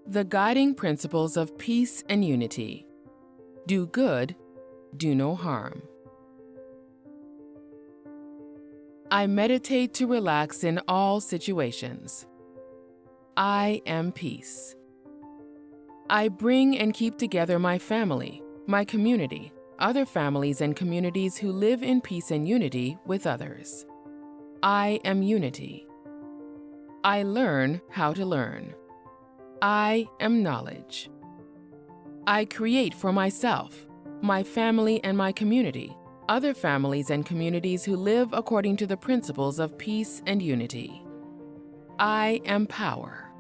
The guiding principles of peace and unity. Do good, do no harm. I meditate to relax in all situations. I am peace. I bring and keep together my family, my community, other families and communities who live in peace and unity with others. I am unity. I learn how to learn. I am knowledge. I create for myself, my family and my community, other families and communities who live according to the principles of peace and unity. I am power.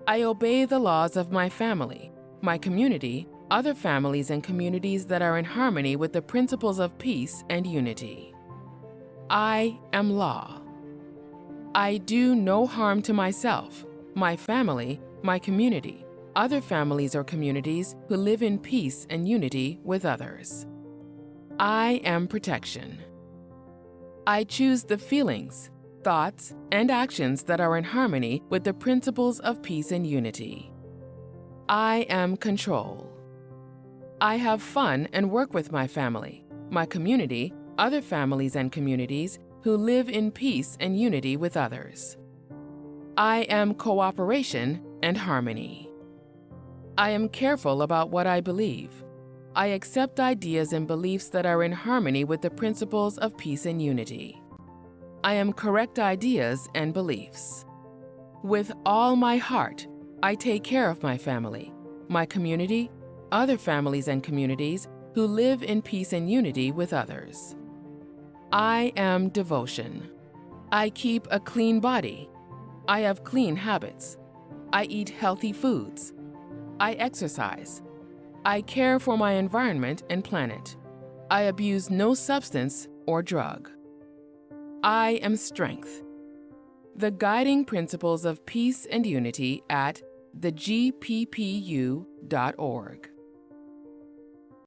I obey the laws of my family, my community, other families and communities that are in harmony with the principles of peace and unity. I am law. I do no harm to myself, my family, my community, other families or communities who live in peace and unity with others. I am protection. I choose the feelings, thoughts, and actions that are in harmony with the principles of peace and unity. I am control. I have fun and work with my family, my community, other families and communities who live in peace and unity with others. I am cooperation and harmony. I am careful about what I believe. I accept ideas and beliefs that are in harmony with the principles of peace and unity. I am correct ideas and beliefs. With all my heart, I take care of my family, my community, other families and communities who live in peace and unity with others. I am devotion. I keep a clean body. I have clean habits. I eat healthy foods. I exercise. I care for my environment and planet. I abuse no substance or drug. I am strength. The guiding principles of peace and unity at thegppu.org.